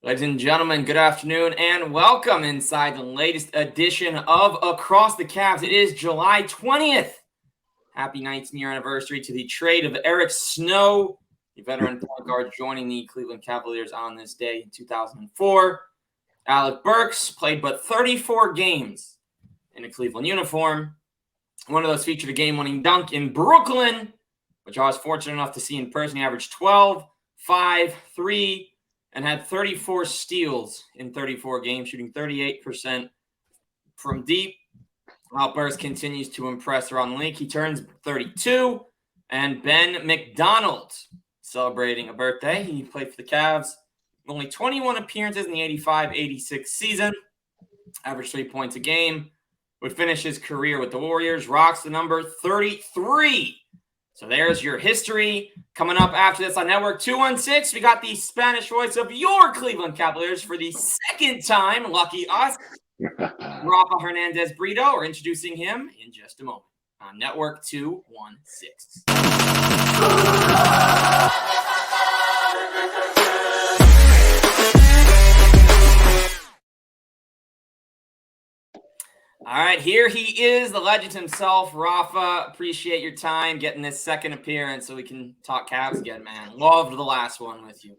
Ladies and gentlemen, good afternoon and welcome inside the latest edition of Across the Cavs. It is July 20th. Happy 19th-year anniversary to the trade of Eric Snow, the veteran point guard joining the Cleveland Cavaliers on this day in 2004. Alec Burks played but 34 games in a Cleveland uniform. One of those featured a game-winning dunk in Brooklyn, which I was fortunate enough to see in person. He averaged 12, 5, 3, and had 34 steals in 34 games, shooting 38% from deep. While Burks continues to impress around the league. He turns 32. And Ben MacDonald celebrating a birthday. He played for the Cavs. Only 21 appearances in the 85-86 season. Averaged 3 points a game. Would finish his career with the Warriors. Rocks the number 33. So there's your history. Coming up after this on Network 216, we got the Spanish voice of your Cleveland Cavaliers for the second time. Lucky us. Rafael Hernández-Brito. We're introducing him in just a moment on Network 216. All right, here he is, the legend himself, Rafa. Appreciate your time getting this second appearance so we can talk Cavs again, man. Loved the last one with you.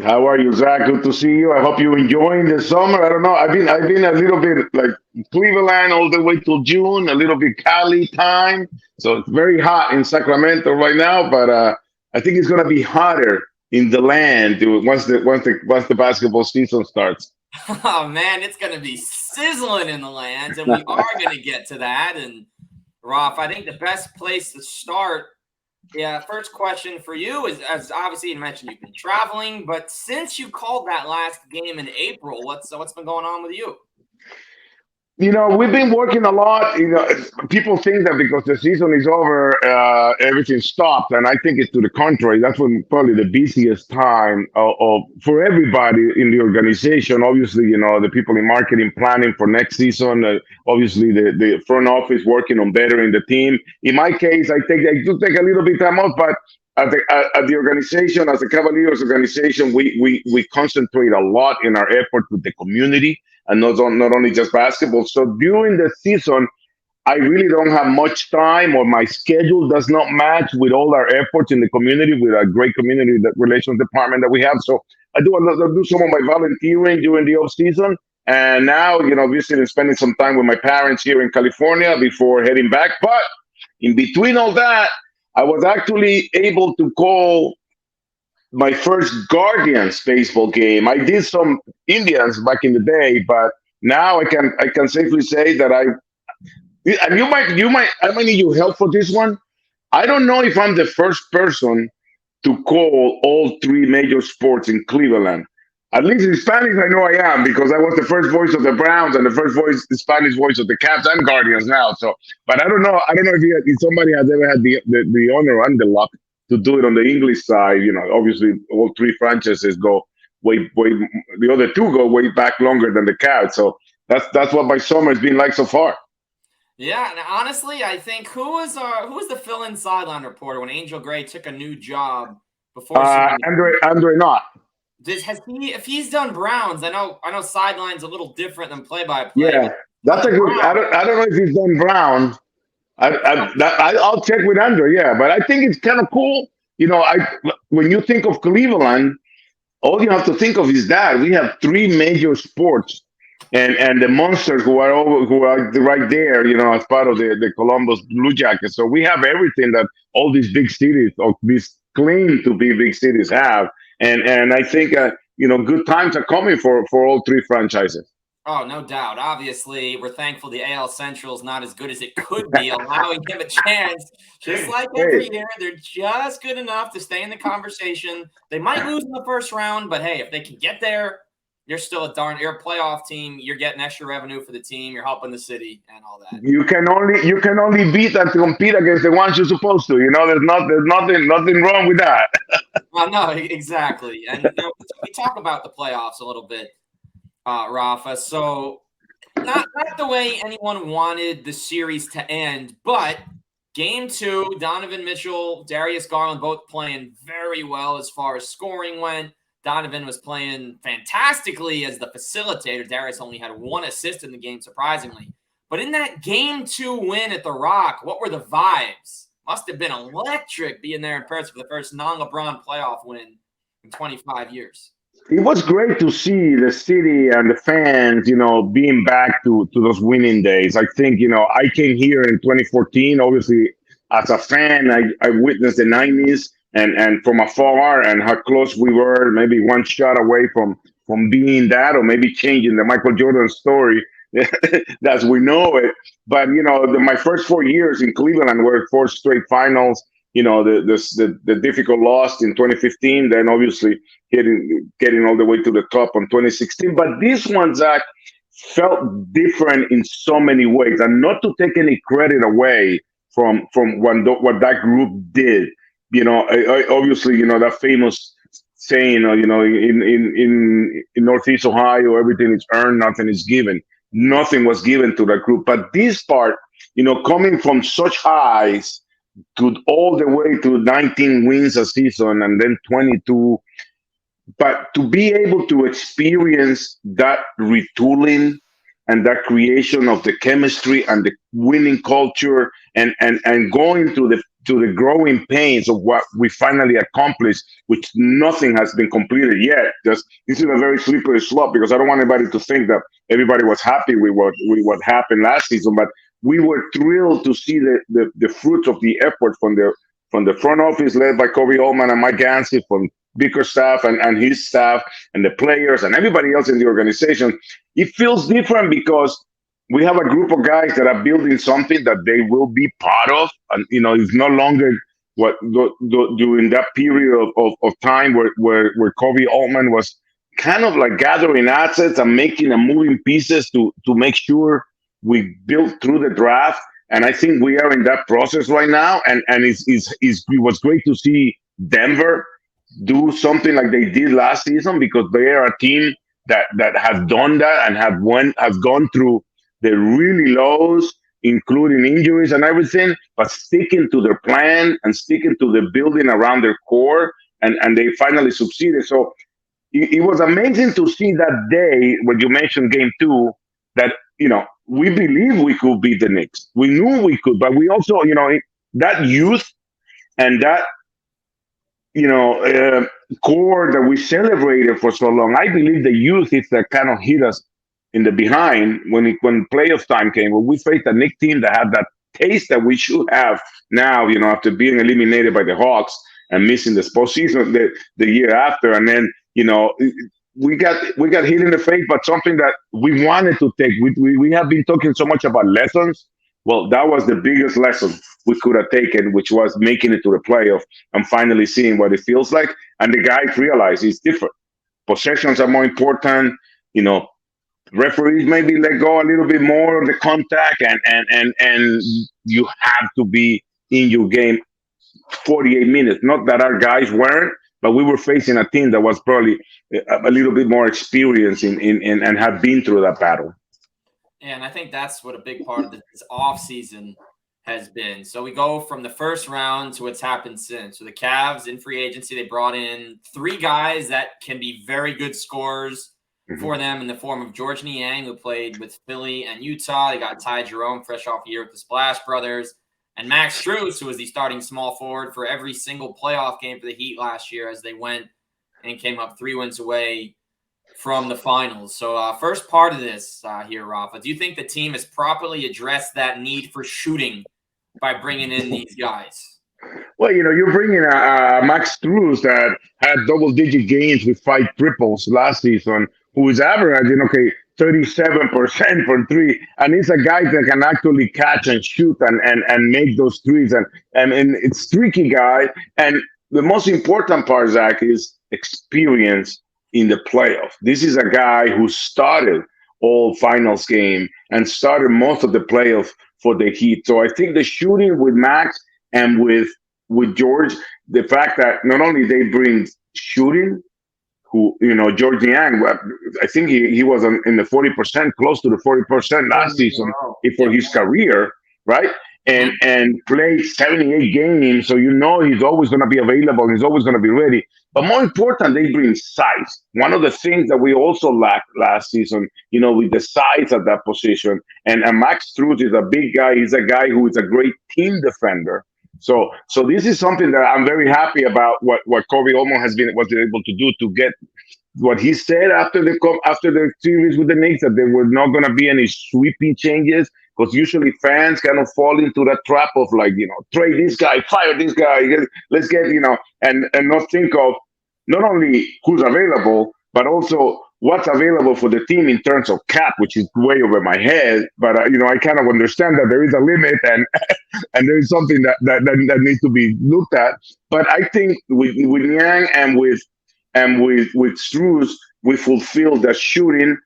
How are you, Zach? Good to see you. I hope you're enjoying the summer. I don't know. I've been a little bit like Cleveland all the way till June, a little bit Cali time. So it's very hot in Sacramento right now, but I think it's gonna be hotter in the land once the basketball season starts. Oh, man, it's going to be sizzling in the lands, and we are going to get to that. And, Rafa, I think the best place to start, first question for you is, as obviously you mentioned, you've been traveling, but since you called that last game in April, what's been going on with you? You know, we've been working a lot. You know, people think that because the season is over, everything stopped, and I think it's to the contrary. That's when probably the busiest time for everybody in the organization. Obviously, you know, the people in marketing planning for next season. Obviously, the front office working on bettering the team. In my case, I do take a little bit time off, but at the organization, as a Cavaliers organization, we concentrate a lot in our effort with the community and not only just basketball. So during the season, I really don't have much time, or my schedule does not match with all our efforts in the community, with a great community relations department that we have. So I do some of my volunteering during the off season, and now, you know, visiting, spending some time with my parents here in California before heading back. But in between all that, I was actually able to call my first Guardians baseball game. I did some Indians back in the day, but now I can safely say that and you might I might need your help for this one. I don't know if I'm the first person to call all three major sports in Cleveland. At least in Spanish, I know I am, because I was the first voice of the Browns and the Spanish voice of the Cavs and Guardians now. So, but I don't know if somebody has ever had the honor and the luck to do it on the English side. You know, obviously all three franchises go way, the other two go way back longer than the Cavs. So that's what my summer has been like so far. Yeah, and honestly, I think who was the fill-in sideline reporter when Angel Gray took a new job before? Andre Knott. If he's done Browns, I know sideline's a little different than play-by-play. Yeah, that's a good. I don't know if he's done Brown. I'll check with Andre. Yeah, but I think it's kind of cool. You know, when you think of Cleveland, all you have to think of is that we have three major sports, and the monsters who are right there. You know, as part of the Columbus Blue Jackets. So we have everything that all these big cities, or these claim to be big cities, have. And I think you know, good times are coming for all three franchises. Oh, no doubt. Obviously, we're thankful the AL Central is not as good as it could be, allowing him a chance. Just like every year, they're just good enough to stay in the conversation. They might lose in the first round, but hey, if they can get there, you're still you're a playoff team. You're getting extra revenue for the team. You're helping the city and all that. You can only beat and compete against the ones you're supposed to. You know, there's nothing wrong with that. Well, no, exactly. And you know, we talk about the playoffs a little bit, Rafa. So not the way anyone wanted the series to end, but Game 2, Donovan Mitchell, Darius Garland both playing very well as far as scoring went. Donovan was playing fantastically as the facilitator. Darius only had 1 assist in the game, surprisingly. But in that Game 2 win at The Rock, what were the vibes? Must have been electric being there in person for the first non-LeBron playoff win in 25 years. It was great to see the city and the fans, being back to those winning days. I think, I came here in 2014, obviously, as a fan. I witnessed the 90s and from afar, and how close we were, maybe one shot away from being that, or maybe changing the Michael Jordan story as we know it. But, my first 4 years in Cleveland were 4 straight finals. The difficult loss in 2015, then obviously getting all the way to the top on 2016. But this one, Zach, felt different in so many ways, and not to take any credit away from what that group did. Obviously, that famous saying, in Northeast Ohio, everything is earned, nothing is given. Nothing was given to that group. But this part, coming from such highs to all the way to 19 wins a season and then 22. But to be able to experience that retooling and that creation of the chemistry and the winning culture and going to the growing pains of what we finally accomplished, which nothing has been completed yet. This is a very slippery slope, because I don't want anybody to think that everybody was happy with what happened last season, but we were thrilled to see the fruits of the effort from the front office led by Kobe Altman and Mike Gansey, from Bicker's staff and his staff, and the players and everybody else in the organization. It feels different because we have a group of guys that are building something that they will be part of. And, it's no longer during that period of time where Kobe Altman was kind of like gathering assets and making and moving pieces to make sure we built through the draft. And I think we are in that process right now. And it was great to see Denver do something like they did last season, because they are a team that has done that and have gone through the really lows, including injuries and everything, but sticking to their plan and sticking to the building around their core, and they finally succeeded. So it was amazing to see that day when you mentioned Game 2, that, we believe we could beat the Knicks. We knew we could, but we also, that youth and that, core that we celebrated for so long. I believe the youth is that kind of hit us in the behind when playoff time came. When we faced a Knicks team that had that taste that we should have now, after being eliminated by the Hawks and missing the postseason the year after, and then, we got hit in the face, but something that we wanted to take. We have been talking so much about lessons. Well, that was the biggest lesson we could have taken, which was making it to the playoff and finally seeing what it feels like. And the guys realize it's different. Possessions are more important. Referees maybe let go a little bit more of the contact, and you have to be in your game 48 minutes. Not that our guys weren't, but we were facing a team that was probably a little bit more experienced and had been through that battle. And I think that's what a big part of this offseason has been. So we go from the first round to what's happened since. So the Cavs in free agency, they brought in 3 guys that can be very good scorers for them, in the form of George Niang, who played with Philly and Utah. They got Ty Jerome, fresh off a year with the Splash Brothers, and Max Strus, who was the starting small forward for every single playoff game for the Heat last year, as they went and came up 3 wins away from the finals. So first part of this here, Rafa, do you think the team has properly addressed that need for shooting by bringing in these guys? Well, you're bringing a Max Strus that had double-digit games with 5 triples last season, who is averaging, 37% from 3. And he's a guy that can actually catch and shoot and make those threes. And it's a tricky guy. And the most important part, Zach, is experience in the playoff. This is a guy who started all finals game and started most of the playoff for the Heat. So I think the shooting with Max and with George, the fact that not only they bring shooting, George Niang, I think he was in the 40%, close to the 40% last season for his career, right? And played 78 games, so he's always going to be available. He's always going to be ready. But more important, they bring size. One of the things that we also lacked last season, with the size at that position. And Max Struz is a big guy. He's a guy who is a great team defender. So this is something that I'm very happy about. What Kobe Allman was able to do to get what he said after the series with the Knicks, that there were not going to be any sweeping changes, because usually fans kind of fall into that trap of, like, trade this guy, fire this guy, let's get, and not think of not only who's available, but also what's available for the team in terms of cap, which is way over my head. But I kind of understand that there is a limit, and and there is something that needs to be looked at. But I think with Yang and with Struz, we fulfill that shooting.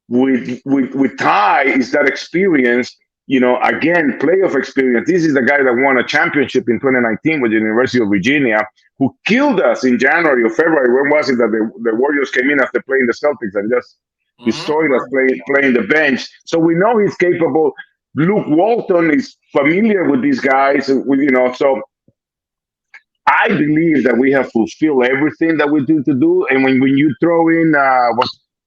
With Ty is that experience, again, playoff experience. This is the guy that won a championship in 2019 with the University of Virginia, who killed us in January or February. When was it that the Warriors came in after playing the Celtics and just destroyed us playing the bench? So we know he's capable. Luke Walton is familiar with these guys, so I believe that we have fulfilled everything that we need to do. And when you throw in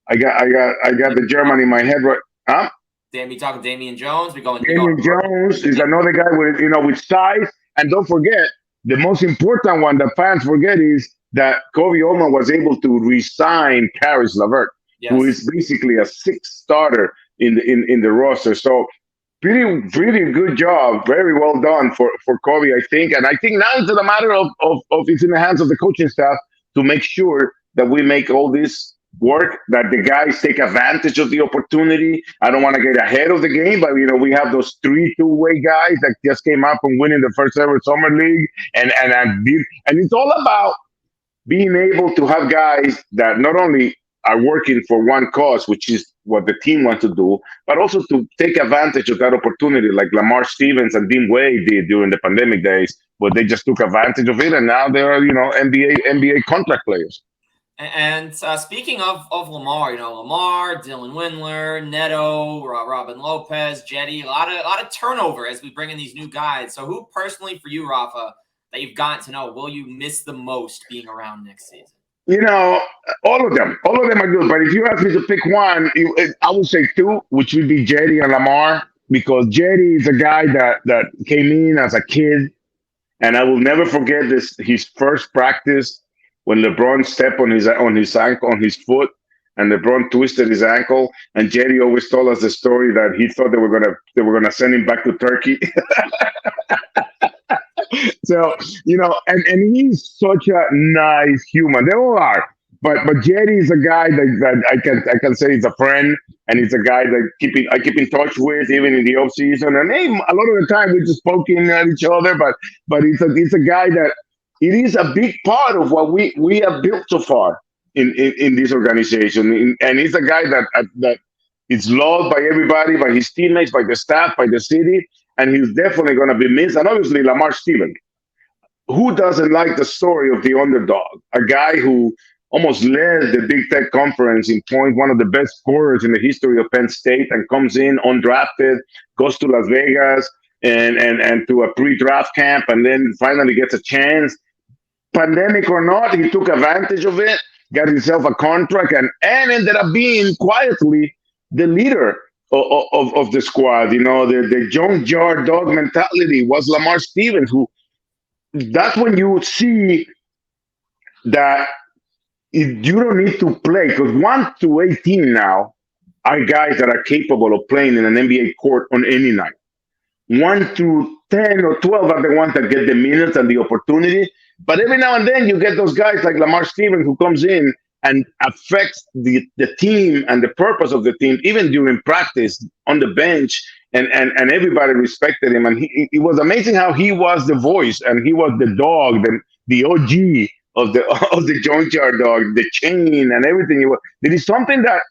I got the German in my head, right? Huh? You talking Damian Jones? Damian Jones is another guy with size. And don't forget, the most important one that fans forget is that Kobe Allman was able to re-sign Caris LeVert, who is basically a sixth starter in the roster. So pretty good job, very well done for Kobe, I think. And I think now it's a matter of it's in the hands of the coaching staff to make sure that we make all this work, that the guys take advantage of the opportunity. I don't want to get ahead of the game, but we have those 3 two-way guys that just came out from winning the first ever summer league, and it's all about being able to have guys that not only are working for one cause, which is what the team wants to do, but also to take advantage of that opportunity, like Lamar Stevens and Dean Wade did during the pandemic days, where they just took advantage of it, and now they're NBA contract players. And speaking of Lamar, Lamar, Dylan Windler, Neto, Robin Lopez, Jetty, a lot of turnover as we bring in these new guys. So who personally for you, Rafa, that you've gotten to know, will you miss the most being around next season? All of them are good. But if you ask me to pick one, I would say 2, which would be Jetty and Lamar, because Jetty is a guy that came in as a kid, and I will never forget his first practice, when LeBron stepped on his ankle, on his foot, and LeBron twisted his ankle. And Jerry always told us the story that he thought they were gonna send him back to Turkey. So and he's such a nice human. They all are, but Jerry is a guy that I can say is a friend, and he's a guy that I keep in touch with even in the off season. And a lot of the time we're just poking at each other, but he's a guy that. It is a big part of what we have built so far in this organization, and he's a guy that is loved by everybody, by his teammates, by the staff, by the city, and he's definitely going to be missed. And obviously, Lamar Stevens. Who doesn't like the story of the underdog? A guy who almost led the Big Tech Conference in points, one of the best scorers in the history of Penn State, and comes in undrafted, goes to Las Vegas and to a pre-draft camp, and then finally gets a chance. Pandemic or not, he took advantage of it, got himself a contract, and ended up being quietly the leader of the squad. The junkyard dog mentality was Lamar Stevens, who that's when you see that you don't need to play, because 1 to 18 now are guys that are capable of playing in an NBA court on any night. 1 to 10 or 12 are the ones that get the minutes and the opportunity. But every now and then you get those guys like Lamar Stevens, who comes in and affects the team and the purpose of the team, even during practice on the bench, and everybody respected him. And it was amazing how he was the voice, and he was the dog, the OG of the junkyard dog, the chain and everything. It is something that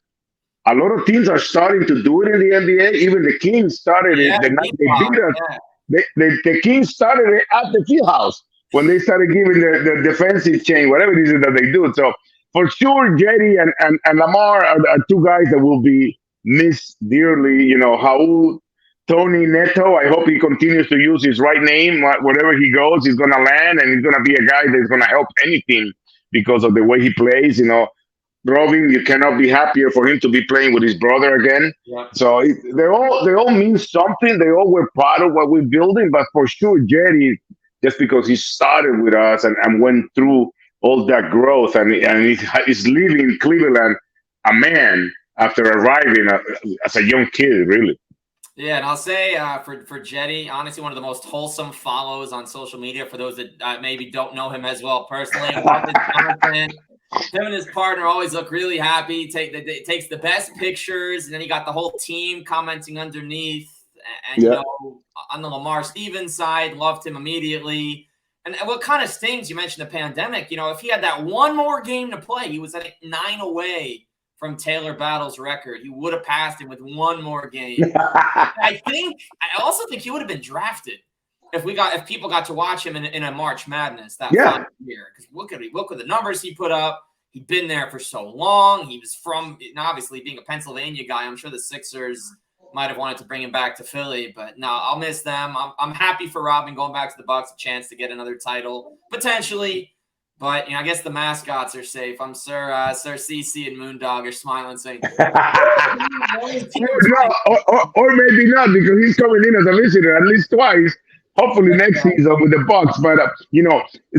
a lot of teams are starting to do it in the NBA. Even the Kings started it the night they beat us. The Kings started it at the Fieldhouse, when they started giving the defensive chain, whatever it is that they do. So for sure, Jetty and Lamar are 2 guys that will be missed dearly. Raul, Tony Neto, I hope he continues to use his right name. Wherever he goes, he's going to land, and he's going to be a guy that's going to help any team because of the way he plays. Robin, you cannot be happier for him to be playing with his brother again. Yeah. So they all mean something. They all were part of what we're building. But for sure, Jerry, just because he started with us and went through all that growth, and he's leaving Cleveland a man after arriving as a young kid, really. Yeah, and I'll say for Jetty, honestly, one of the most wholesome follows on social media for those that maybe don't know him as well personally. Love his content. Him and his partner always look really happy. Takes the best pictures, and then he got the whole team commenting underneath. And on the Lamar Stevens side, loved him immediately. And what kind of stings? You mentioned the pandemic. If he had that one more game to play, he was at 9 away from Taylor Battle's record. He would have passed him with one more game. I also think he would have been drafted if people got to watch him in a March Madness that final year. Because look at the numbers he put up. He'd been there for so long. He was obviously being a Pennsylvania guy. I'm sure the Sixers might have wanted to bring him back to Philly, but no, I'll miss them. I'm happy for Robin going back to the Bucks, a chance to get another title potentially. But I guess the mascots are safe. I'm sure Sir CC and Moondog are smiling, saying, or maybe not, because he's coming in as a visitor at least twice. Hopefully next season with the Bucks. But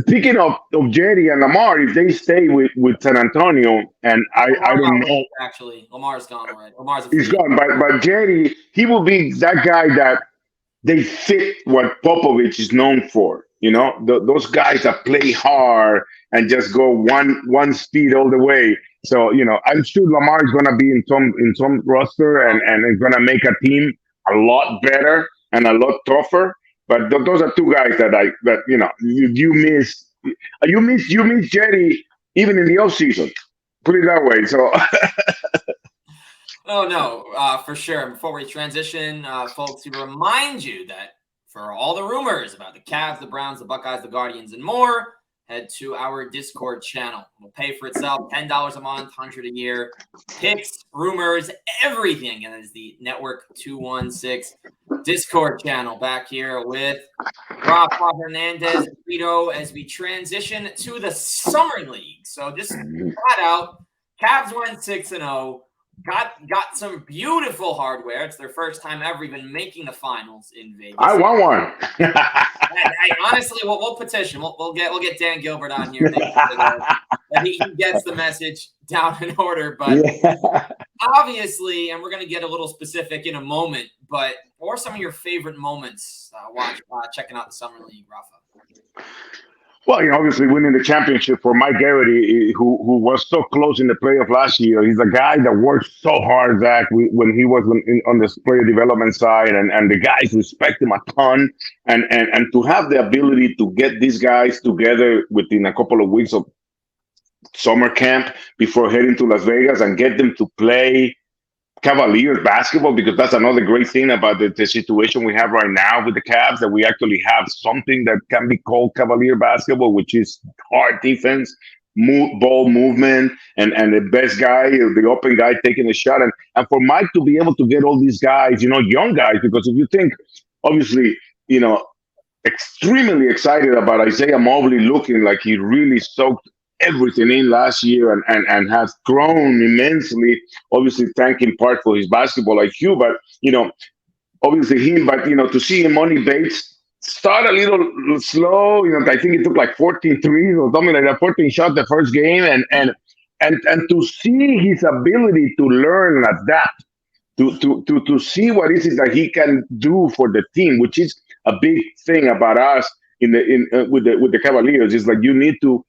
speaking of Jerry and Lamar, if they stay with San Antonio, and I don't know, actually, Lamar's gone already. He's gone. But Jerry, he will be that guy that they fit what Popovich is known for. Those guys that play hard and just go one speed all the way. So I'm sure Lamar is gonna be in some roster and is gonna make a team a lot better and a lot tougher. But those are two guys that you miss. You miss Jerry even in the off season. Put it that way. So. Oh no, for sure. Before we transition, folks, we remind you that for all the rumors about the Cavs, the Browns, the Buckeyes, the Guardians, and more, head to our Discord channel. It'll pay for itself. $10 a month, $100 a year. Picks, rumors, everything. And it's the Network 216 Discord channel. Back here with Rafael, Hernández-Brito as we transition to the Summer League. So just flat out, Cavs went 6-0. Got some beautiful hardware. It's their first time ever even making the finals in Vegas. I want one. Honestly, we'll petition. We'll get Dan Gilbert on here. He gets the message down in order. But obviously, and we're going to get a little specific in a moment, but what are some of your favorite moments checking out the Summer League, Rafa? Well, obviously winning the championship for Mike Garrity, who was so close in the playoff last year. He's a guy that worked so hard, Zach, when he was on the player development side, and the guys respect him a ton. And to have the ability to get these guys together within a couple of weeks of summer camp before heading to Las Vegas and get them to play Cavaliers basketball, because that's another great thing about the situation we have right now with the Cavs, that we actually have something that can be called Cavalier basketball, which is hard defense, ball movement, and the best guy, the open guy taking the shot. And for Mike to be able to get all these guys, young guys, because if you think, obviously, extremely excited about Isaiah Mobley looking like he really soaked everything in last year and has grown immensely, obviously thank in part for his basketball IQ, but obviously to see Money Bates start a little slow, I think it took like 14 threes or something like that, 14 shots the first game, and to see his ability to learn and adapt, to see what is it that he can do for the team, which is a big thing about us with the Cavaliers, is like you need to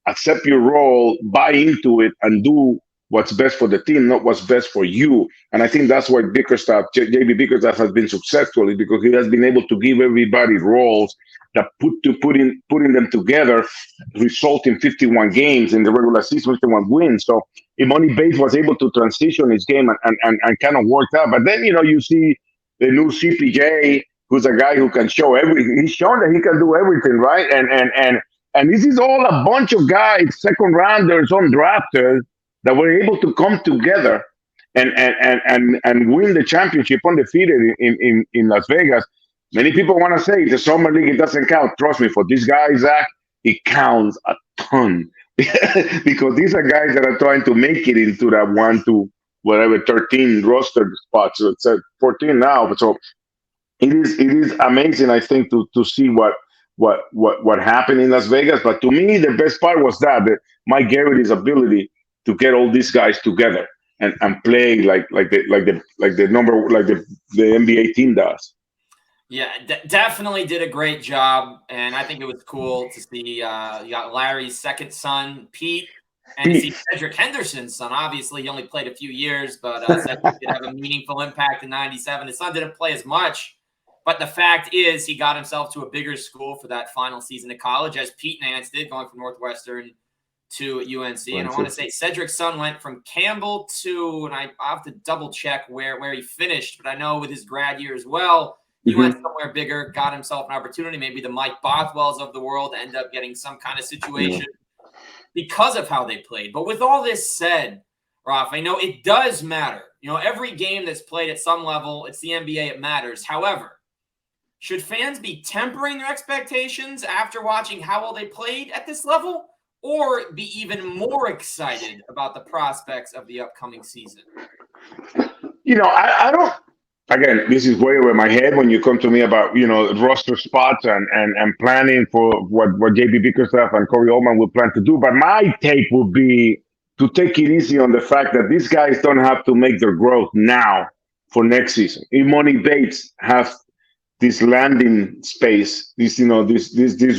accept your role, buy into it, and do what's best for the team, not what's best for you. And I think that's why JB Bickerstaff has been successful, is because he has been able to give everybody roles that putting them together result in 51 games in the regular season, 51 wins. So Imani Bates was able to transition his game and kind of worked out. But then, you see the new CPJ, who's a guy who can show everything. He's shown that he can do everything, right? And this is all a bunch of guys, second rounders, undrafted, that were able to come together and win the championship undefeated in Las Vegas. Many people want to say the Summer League, it doesn't count. Trust me, for this guy, Zach, it counts a ton. because these are guys that are trying to make it into that 1 to whatever 13 roster spots. So it's at 14 now. So it is amazing, I think, to see what happened in Las Vegas. But to me, the best part was that Mike Garrett's ability to get all these guys together and play the NBA team does. Yeah, definitely did a great job, and I think it was cool to see you got Larry's second son, Pete, and to see Cedric Henderson's son. Obviously, he only played a few years, but Cedric did have a meaningful impact in '97. His son didn't play as much, but the fact is he got himself to a bigger school for that final season of college, as Pete Nance did, going from Northwestern to UNC. And I want to say Cedric's son went from Campbell to, and I have to double check where he finished, but I know with his grad year as well, he went somewhere bigger, got himself an opportunity, maybe the Mike Bothwells of the world, to end up getting some kind of situation because of how they played. But with all this said, Raf, I know it does matter. Every game that's played at some level, it's the NBA, it matters. However, should fans be tempering their expectations after watching how well they played at this level, or be even more excited about the prospects of the upcoming season? I don't. Again, this is way over my head when you come to me about roster spots and planning for what JB Bickerstaff and Corey Oldman will plan to do. But my take would be to take it easy on the fact that these guys don't have to make their growth now for next season. Imoni Bates has this landing space, this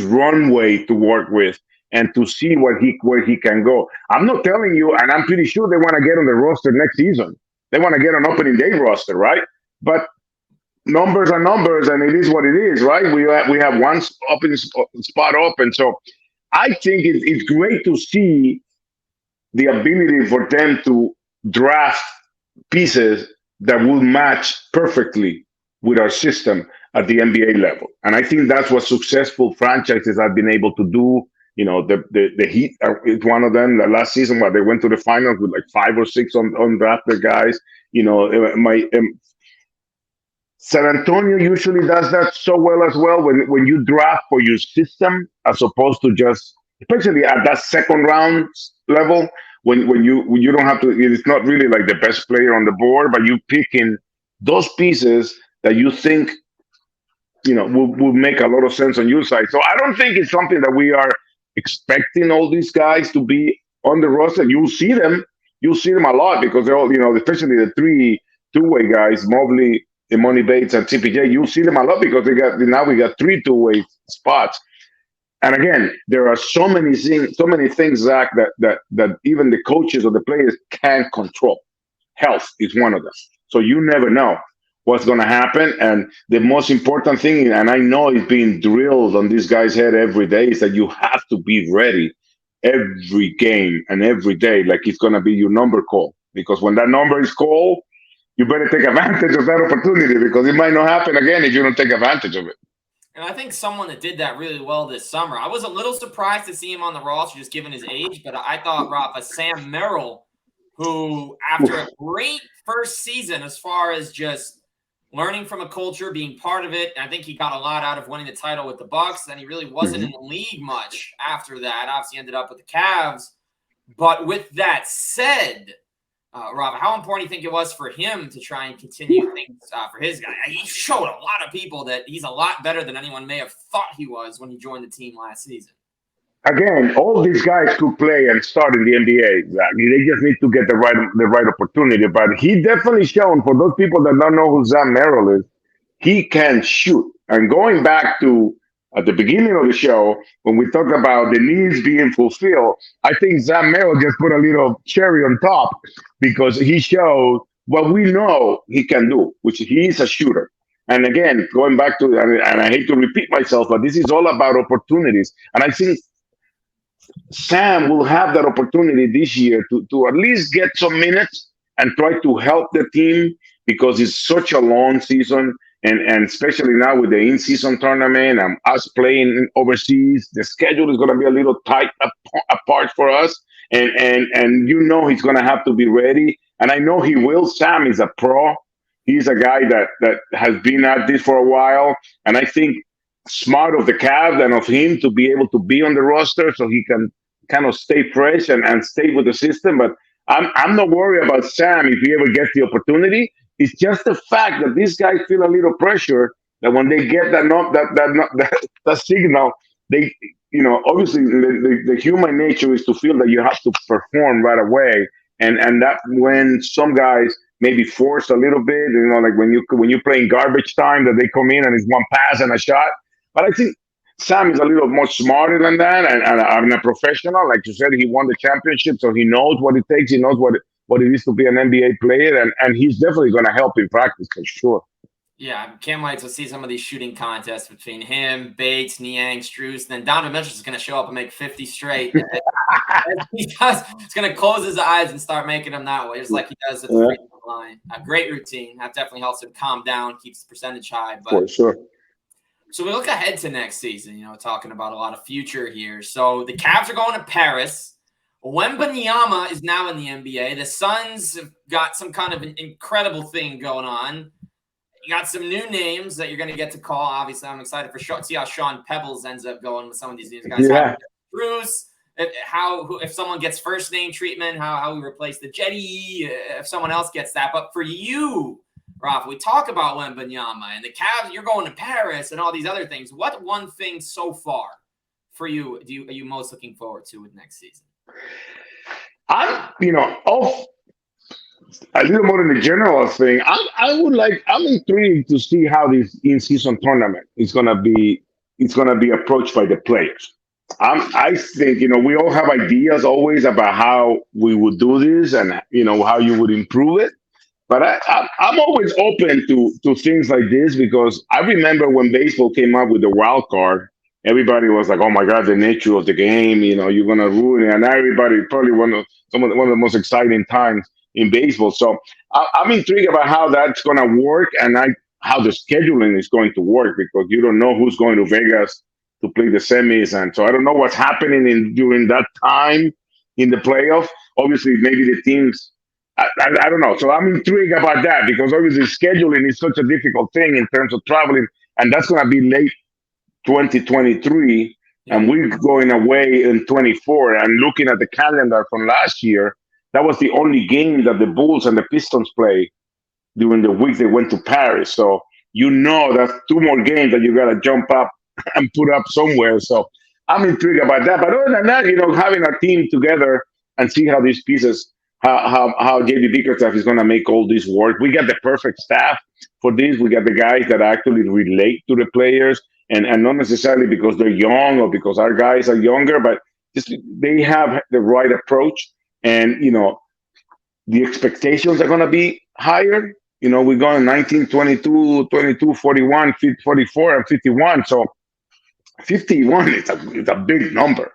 runway to work with and to see where he can go. I'm not telling you, and I'm pretty sure they want to get on the roster next season. They want to get on opening day roster, right? But numbers are numbers, and it is what it is, right? We have one spot open, so I think it's great to see the ability for them to draft pieces that will match perfectly with our system at the NBA level, and I think that's what successful franchises have been able to do. The Heat is one of them. The last season, where they went to the finals with like 5 or 6 undrafted guys. San Antonio usually does that so well as well when you draft for your system as opposed to just, especially at that second round level, when you don't have to, it's not really like the best player on the board, but you pick in those pieces that you think will make a lot of sense on your side. So I don't think it's something that we are expecting all these guys to be on the roster. You'll see them a lot because they're all, especially the 3 two-way guys, Mobley, Imoni Bates, and TPJ. You'll see them a lot because we got 3 two-way spots. And again, there are so many things, Zach, that even the coaches or the players can't control. Health is one of them. So you never know what's going to happen. And the most important thing, and I know it's being drilled on this guy's head every day, is that you have to be ready every game and every day, like it's going to be your number call. Because when that number is called, you better take advantage of that opportunity because it might not happen again if you don't take advantage of it. And I think someone that did that really well this summer, I was a little surprised to see him on the roster just given his age, but I thought Rafa, Sam Merrill, who after a great first season as far as just learning from a culture, being part of it, I think he got a lot out of winning the title with the Bucks, and he really wasn't in the league much after that. Obviously ended up with the Cavs. But with that said, Rob, how important do you think it was for him to try and continue things for his guy? He showed a lot of people that he's a lot better than anyone may have thought he was when he joined the team last season. Again, all these guys could play and start in the NBA. Exactly. They just need to get the right opportunity. But he definitely shown, for those people that don't know who Sam Merrill is, he can shoot. And going back to at the beginning of the show, when we talked about the needs being fulfilled, I think Sam Merrill just put a little cherry on top because he showed what we know he can do, which he is a shooter. And again, going back to, and I hate to repeat myself, but this is all about opportunities. And I think Sam will have that opportunity this year to at least get some minutes and try to help the team because it's such a long season. And especially now with the in-season tournament and us playing overseas, the schedule is going to be a little tight apart for us. And he's going to have to be ready. And I know he will. Sam is a pro. He's a guy that has been at this for a while. And I think smart of the Cavs and of him to be able to be on the roster so he can kind of stay fresh and stay with the system. But I'm not worried about Sam if he ever gets the opportunity. It's just the fact that these guys feel a little pressure that when they get that signal, they obviously the human nature is to feel that you have to perform right away, and that when some guys maybe force a little bit, like when you play in garbage time that they come in and it's one pass and a shot. But I think Sam is a little more smarter than that, and a professional. Like you said, he won the championship, so he knows what it takes. He knows what it is to be an NBA player, and he's definitely going to help in practice for sure. Yeah, I can't wait to see some of these shooting contests between him, Bates, Niang, Strus, and then Donovan Mitchell is going to show up and make 50 straight. He's going to close his eyes and start making them that way, just like he does at the free throw line. A great routine. That definitely helps him calm down, keeps the percentage high. But for sure. So we look ahead to next season, talking about a lot of future here. So the Cavs are going to Paris. Wembanyama is now in the NBA. The Suns have got some kind of an incredible thing going on. You got some new names that you're going to get to call. Obviously, I'm excited to see how Sean Pebbles ends up going with some of these guys. Yeah. Bruce, if someone gets first name treatment, how we replace the Jetty, if someone else gets that. But for you, Rafa, we talk about Wembanyama and the Cavs. You're going to Paris and all these other things. What one thing so far for you are you most looking forward to with next season? I'm a little more than the general thing. I'm intrigued to see how this in-season tournament is gonna be approached by the players. I think we all have ideas always about how we would do this and how you would improve it. But I'm always open to things like this because I remember when baseball came up with the wild card, everybody was like, "Oh my God, the nature of the game, you're gonna ruin it." And everybody probably one of the most exciting times in baseball. So I'm intrigued about how that's gonna work and how the scheduling is going to work because you don't know who's going to Vegas to play the semis, and so I don't know what's happening during that time in the playoff. Obviously, maybe the teams. I don't know. So I'm intrigued about that because obviously scheduling is such a difficult thing in terms of traveling, and that's going to be late 2023, and we're going away in 24. And looking at the calendar from last year, that was the only game that the Bulls and the Pistons play during the week they went to Paris. So that's two more games that you got to jump up and put up somewhere. So I'm intrigued about that. But other than that, having our team together and see how these pieces. How JB Bickerstaff is going to make all this work. We got the perfect staff for this. We got the guys that actually relate to the players, and not necessarily because they're young or because our guys are younger, but just they have the right approach. And, the expectations are going to be higher. We're going 19, 22, 22, 41, 44, and 51. So 51 is a big number.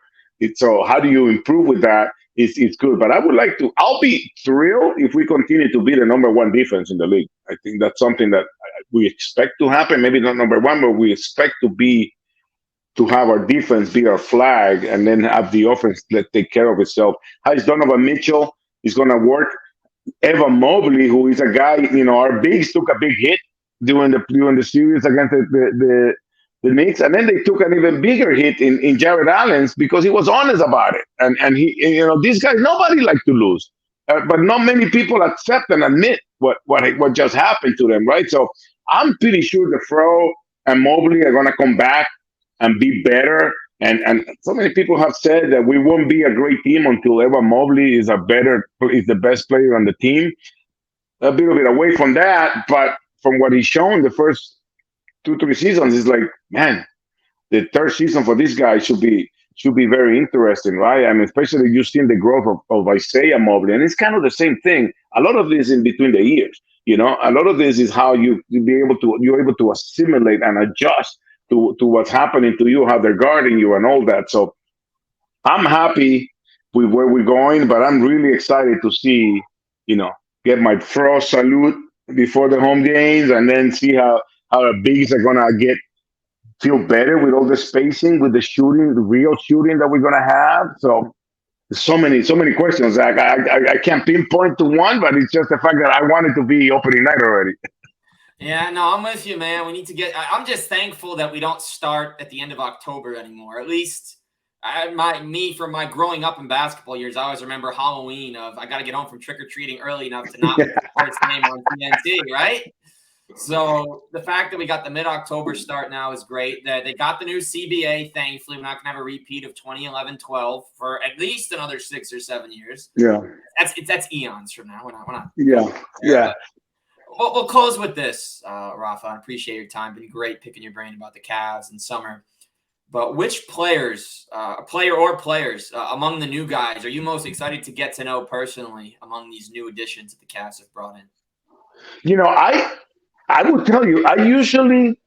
So how do you improve with that? It's good, but I'll be thrilled if we continue to be the number one defense in the league. I think that's something that we expect to happen. Maybe not number one, but we expect to have our defense be our flag and then have the offense that take care of itself. How is Donovan Mitchell is going to work? Evan Mobley, who is a guy, our bigs took a big hit during the series against the Knicks, and then they took an even bigger hit in Jared Allen's because he was honest about it. And he, these guys, nobody like to lose, but not many people accept and admit what just happened to them, right? So I'm pretty sure the Fro and Mobley are going to come back and be better. And so many people have said that we won't be a great team until Evan Mobley is the best player on the team. A little bit away from that, but from what he's shown the first 2-3 seasons, is like, man, the third season for this guy should be very interesting, right? I mean, especially you've seen the growth of Isaiah Mobley, and it's kind of the same thing. A lot of this in between the years, a lot of this is how you're able to assimilate and adjust to what's happening to you, how they're guarding you, and all that. So I'm happy with where we're going, but I'm really excited to see, get my frost salute before the home games, and then see how our bigs are gonna feel better with all the spacing, with the shooting, the real shooting that we're gonna have. So so many questions. I can't pinpoint to one, but it's just the fact that I want it to be opening night already. Yeah, no, I'm with you, man. We need to I'm just thankful that we don't start at the end of October anymore. At least From my growing up in basketball years, I always remember Halloween I got to get home from trick-or-treating early enough to not miss the first game on TNT, right? So the fact that we got the mid-October start now is great. They got the new CBA, thankfully. We're not going to have a repeat of 2011-12 for at least another 6 or 7 years. Yeah. That's eons from now. We're not. Yeah. We'll close with this, Rafa. I appreciate your time. Been great picking your brain about the Cavs and summer. But which players, players among the new guys are you most excited to get to know personally among these new additions that the Cavs have brought in? You know, I will tell you, I usually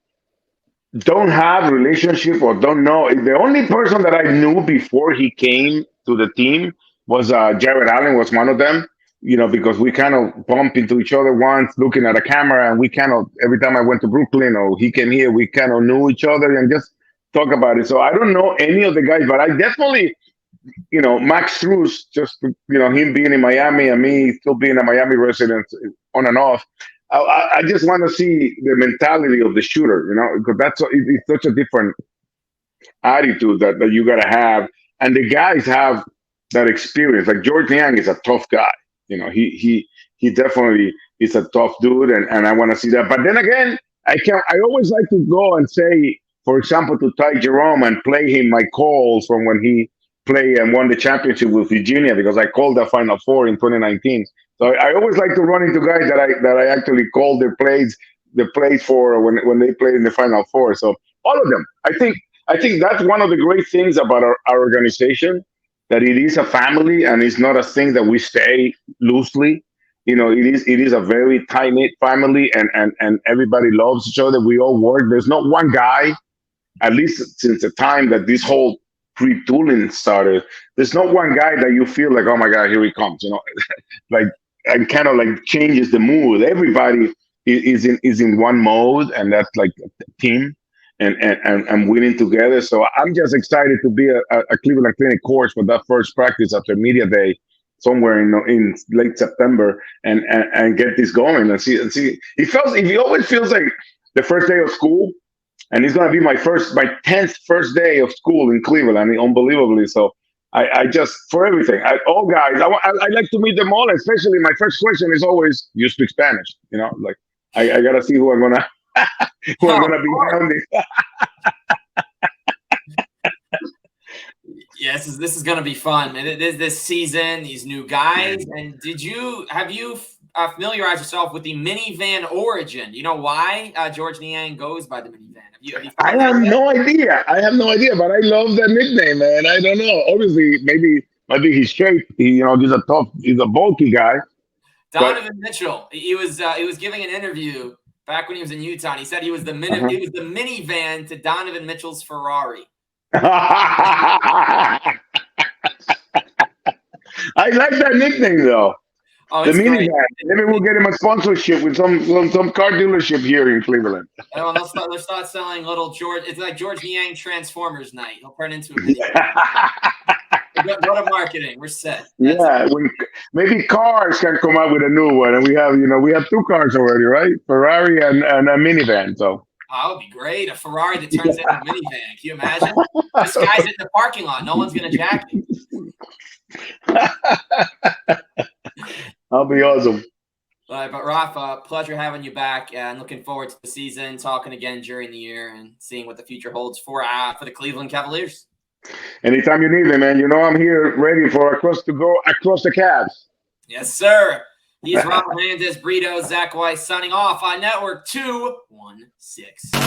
don't have relationship or don't know. The only person that I knew before he came to the team was Jared Allen was one of them, you know, because we kind of bumped into each other once looking at a camera, and we kind of, every time I went to Brooklyn or he came here, we kind of knew each other and just talk about it. So I don't know any of the guys, but I definitely, you know, Max Strus, just, you know, him being in Miami and me still being a Miami resident on and off. I just want to see the mentality of the shooter, you know, because it's such a different attitude that you got to have. And the guys have that experience. Like George Niang is a tough guy. You know, he definitely is a tough dude, and I want to see that. But then again, I always like to go and say, for example, to Ty Jerome and play him my calls from when he played and won the championship with Virginia, because I called the Final Four in 2019. So I always like to run into guys that I actually call the plays for when they played in the Final Four. So all of them, I think that's one of the great things about our organization, that it is a family and it's not a thing that we say loosely. You know, it is a very tight knit family, and everybody loves each other. We all work. There's not one guy, at least since the time that this whole pre-tooling started, there's not one guy that you feel like, oh my God, here he comes, you know, like, and kind of like changes the mood. Everybody is in one mode, and that's like a team and winning together. So I'm just excited to be a Cleveland Clinic coach for that first practice after media day somewhere in late September, and get this going and see. It always feels like the first day of school. And it's going to be my 10th first day of school in Cleveland, unbelievably. So I just, for everything, all guys, I like to meet them all. Especially my first question is always, you speak Spanish? You know, like I got to see who I'm going to be around. Yes, this is going to be fun. And it is this season, these new guys. And have you familiarized yourself with the minivan origin? You know why George Niang goes by the minivan? I have no idea. But I love that nickname, man. I don't know. Obviously, maybe his shape. He's a bulky guy. Donovan Mitchell. He was giving an interview back when he was in Utah. And he said he was the minivan to Donovan Mitchell's Ferrari. I like that nickname though. Oh, the minivan. Maybe we'll get him a sponsorship with some car dealership here in Cleveland. Well, they'll start selling little George. It's like George Niang Transformers night. He'll turn into a minivan. Go to marketing. We're set. Maybe cars can come out with a new one, and we have 2 cars already, right? Ferrari and a minivan. So. Oh, that would be great. A Ferrari that turns into a minivan. Can you imagine? This guy's in the parking lot. No one's going to jack him. That'll be awesome. But Rafa, pleasure having you back, and looking forward to the season, talking again during the year, and seeing what the future holds for the Cleveland Cavaliers. Anytime you need me, man, I'm here ready for across the Cavs. Yes, sir. He's Hernández-Brito, Zach Weiss signing off on Network 216.